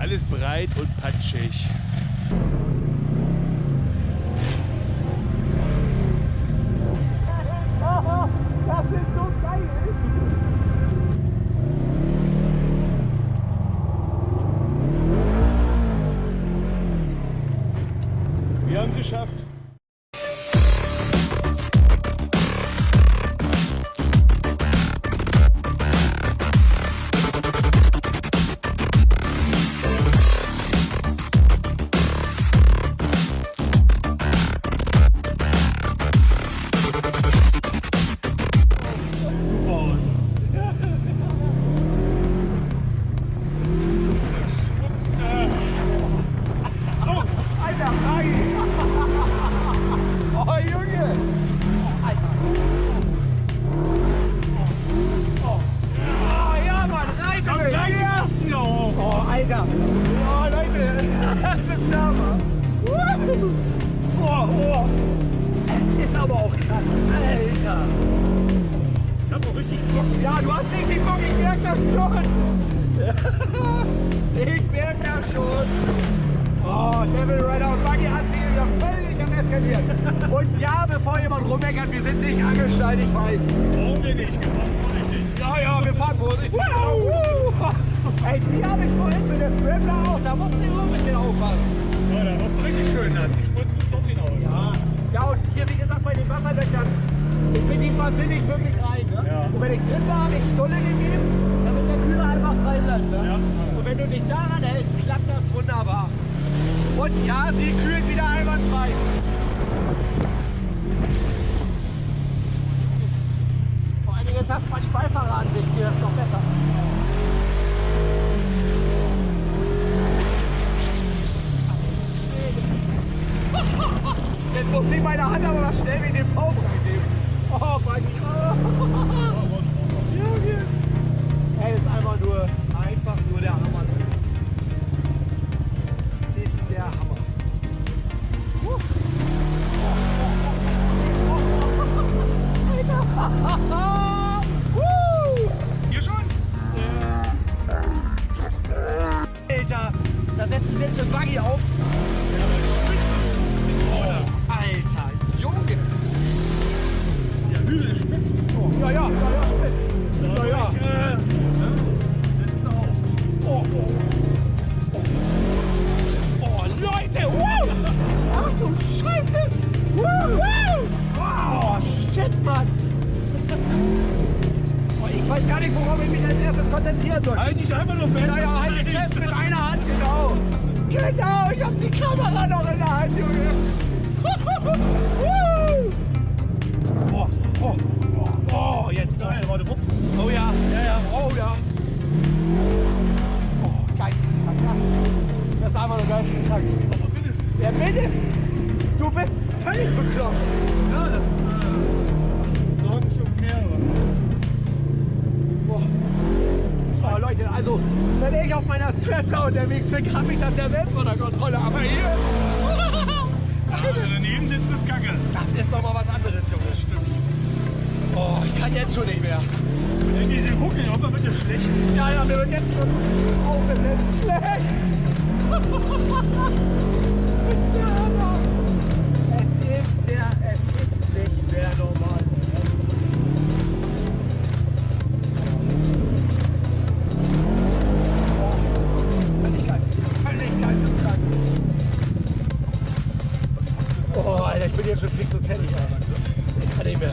alles breit und patschig. Das ist so geil! Wir haben es geschafft. Ja, du hast richtig Bock, ich merke das schon. Ich merke das schon. Oh, devilrider und buggyatze wieder völlig am Eskalieren. Und ja, bevor jemand rummeckert, wir sind nicht angeschnallt, ich weiß. Warum wir nicht? Wir fahren vorsichtig. Ja, wir fahren vorsichtig. Ey, die habe ich vorhin mit dem Scrambler auch, da musst du immer ein bisschen aufpassen. Ja, da warst du richtig schön nass. Die Spritze muss doch hinaus. Ja, und hier, wie gesagt, bei den Wasserlöchern, ich bin diesmal sinnig wirklich rein. Ne? Ja. Und wenn ich drin war, habe ich Stulle gegeben, damit der Kühler einfach frei bleibt. Ne? Ja. Und wenn du dich daran hältst, klappt das wunderbar. Und ja, sie kühlt wieder einwandfrei. Vor allen Dingen jetzt hast du mal die Beifahreransicht hier, das ist noch besser. Jetzt muss ich meine Hand aber mal schnell in den Baum reinnehmen. Oh, mein Gott. Junge. Ey, ist einfach nur der Hammer. Ist der Hammer. Alter. Hier schon? Alter, da setzt du selbst das Buggy auf. Alter, Junge! Der Hügel ist spitz. Oh, ja, spitz. Ja. Sitzt auf. Oh, Leute! Wow! Ach du Scheiße! Wow! Oh, shit, Mann! Oh, ich weiß gar nicht, worauf ich mich als erstes konzentrieren soll. Halt dich einfach nur fest. Naja, halt dich fest mit einer Hand, genau! Genau, ich hab die Kamera noch in der Hand, Junge! Oh, jetzt. Nein, warte, Wurzel. Oh ja, oh ja. Oh, geil. Das ist einfach nur geisteskrank. Aber mindestens. Ja, mindestens. Du bist völlig bekloppt. Ja, das sorgen schon mehrere. Oh, Leute, also, wenn ich auf meiner Scrambler unterwegs bin, habe ich das ja selbst unter Kontrolle. Aber hier... Daneben sitzt das Kacke. Das ist doch mal was anderes, Junge. Stimmt. Oh, ich kann jetzt schon nicht mehr. Wenn die sind gucken, ob er wird ja schlecht. Ja, mir wird jetzt schon aufgesetzt. Schlecht. Es ist nicht mehr normal. Völlig geisteskrank. Oh, Alter, ich bin jetzt schon fix und fertig. Ich kann nicht mehr.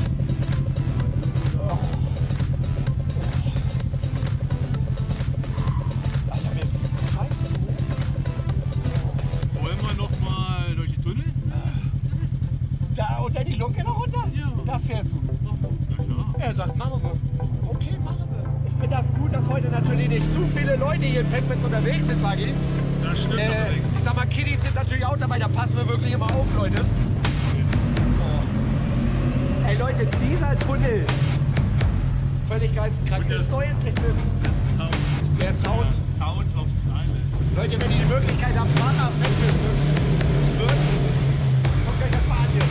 Wollen wir noch mal durch die Tunnel? Da und dann die Lunke noch runter? Ja. Das fährst du. Ja. Er sagt, machen wir. Okay, machen wir. Ich finde das gut, dass heute natürlich nicht zu viele Leute hier in Peckfitz unterwegs sind, Maggi. Das stimmt allerdings. Ich sag mal, Kiddies sind natürlich auch dabei, da passen wir wirklich immer auf, Leute. Oh. Ey Leute, dieser Tunnel, völlig geisteskrank. Und das- ist neu in Peckfitz. Der Sound. Sound of Silence. Leute, wenn ihr die Möglichkeit habt, fahrt nach Peckfitz. Guckt euch das mal an hier.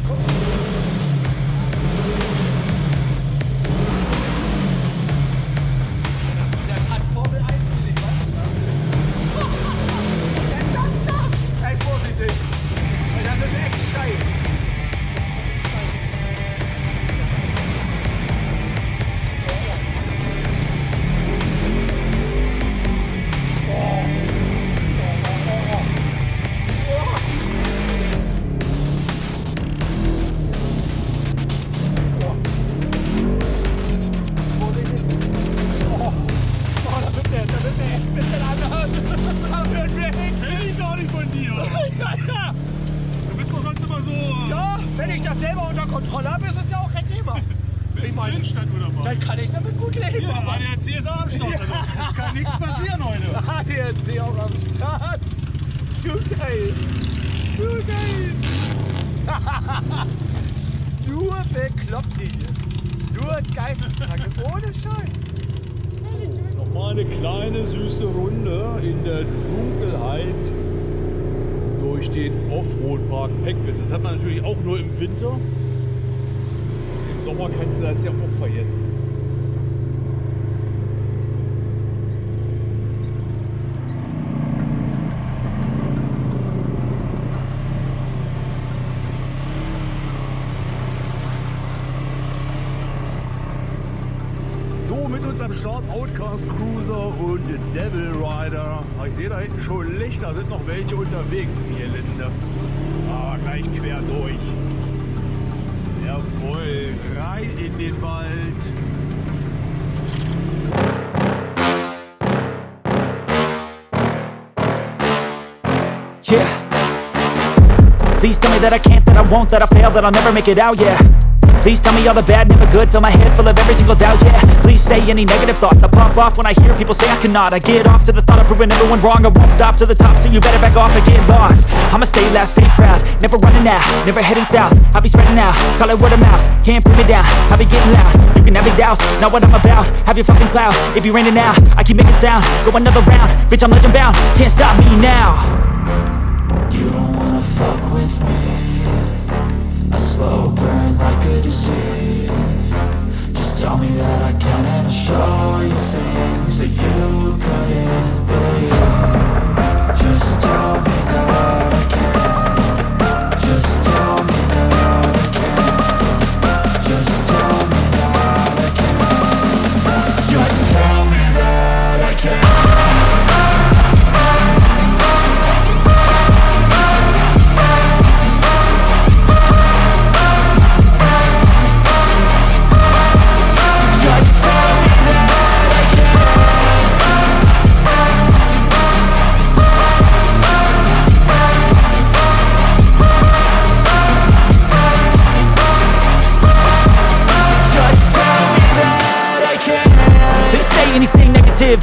Guckt. Das hat Formel 1 für dich, was? denn weg? Kenn ich gar nicht von dir. Ja. Du bist doch sonst immer so... Ja, wenn ich das selber unter Kontrolle habe, ist es ja auch kein Thema. Ich meine, dann kann ich damit gut leben. Ja, ADAC ist auch am Start. Also, es kann nichts passieren heute. ADAC auch am Start. Zu geil. Zu geil. Nur Bekloppte hier. Nur Geisteskranke. Ohne Scheiß. Nochmal eine kleine süße Runde in der Dunkelheit durch den Offroadpark Peckfitz. Das hat man natürlich auch nur im Winter. Im Sommer kannst du das ja auch vergessen. So, mit uns am Start Outcastcruiser und devilrider. Ich sehe da hinten schon Lichter, da sind noch welche unterwegs im Gelände. Ah, gleich quer durch. Jawohl, rein in den Wald. Yeah. Please tell me that I can't, that I won't, that I fail, that I'll never make it out, yeah. Please tell me all the bad, never good, fill my head full of every single doubt, yeah. Please say any negative thoughts, I pop off when I hear people say I cannot. I get off to the thought of proving everyone wrong, I won't stop to the top, so you better back off and get lost. I'ma stay loud, stay proud, never running out, never heading south. I'll be spreading out, call it word of mouth, can't put me down, I'll be getting loud. You can have your doubts, not what I'm about, have your fucking clout, it be raining now, I keep making sound, go another round, bitch I'm legend bound, can't stop me now. You don't wanna fuck with me, a slow burn like a disease. Just tell me that I can and I'll show you things that you couldn't believe. Just tell me that I can. Just tell me that I can. Just tell me that I can. Just tell me that I can.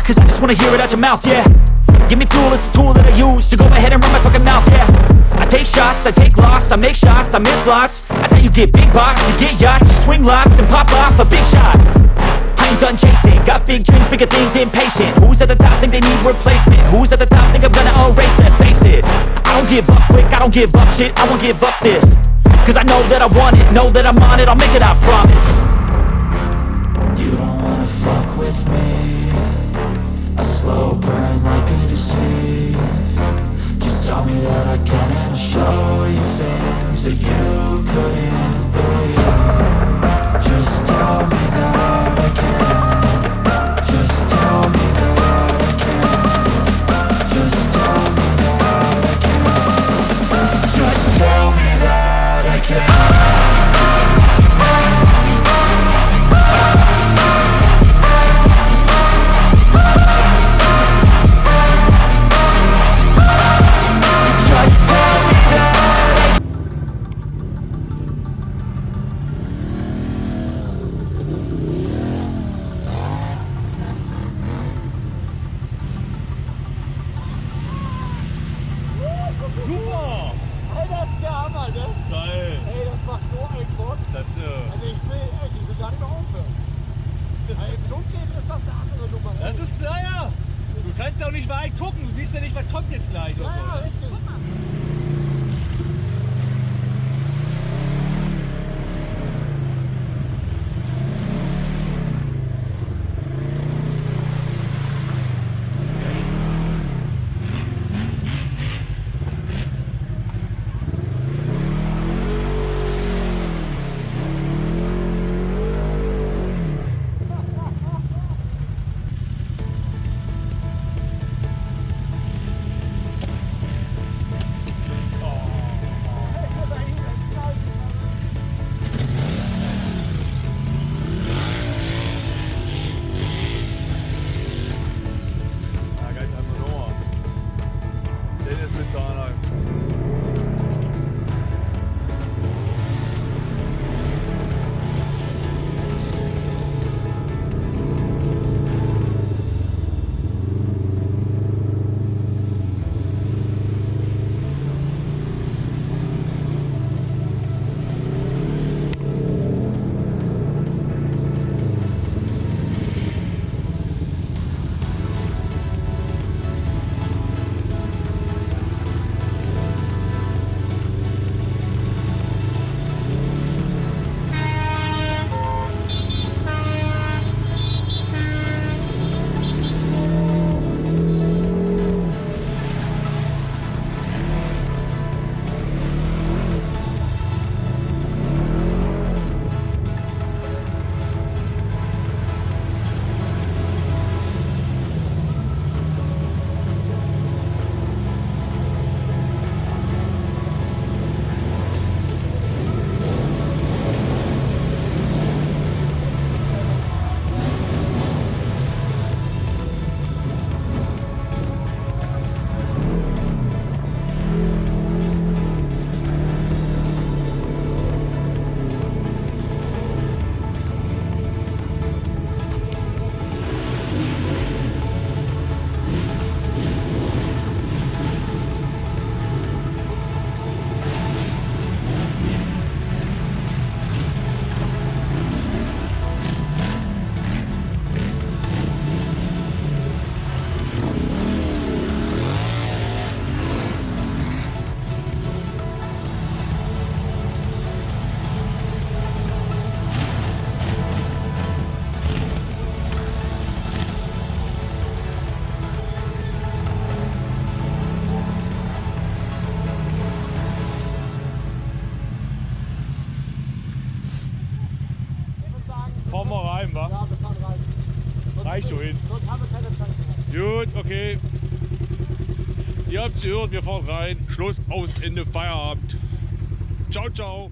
Cause I just wanna hear it out your mouth, yeah. Give me fuel, it's a tool that I use to go ahead and run my fucking mouth, yeah. I take shots, I take loss, I make shots, I miss lots. That's how you get big box, you get yachts, you swing lots and pop off a big shot. I ain't done chasing, got big dreams, bigger things, impatient. Who's at the top think they need replacement? Who's at the top think I'm gonna erase them? Face it, I don't give up quick, I don't give up shit, I won't give up this. Cause I know that I want it, know that I'm on it, I'll make it, I promise. You don't wanna fuck with me, a slow burn like a disease. Just tell me that I can and I'll show you things that you couldn't believe. Just tell me that I can. Just tell me that I can. Just tell me that I can. Just tell me that I can. Super! Ey, das ist der Hammer, ne? Geil. Ey, das macht so einen Bock. Das, Also ich will gar nicht mehr aufhören. Ey, im Dunkeln ist das eine andere Nummer. das ist, ja. Du kannst ja auch nicht weit gucken, du siehst ja nicht, was kommt jetzt gleich. Oder Ja, so. richtig. Gut, okay. Ihr habt es gehört, wir fahren rein. Schluss, aus, Ende, Feierabend. Ciao, ciao.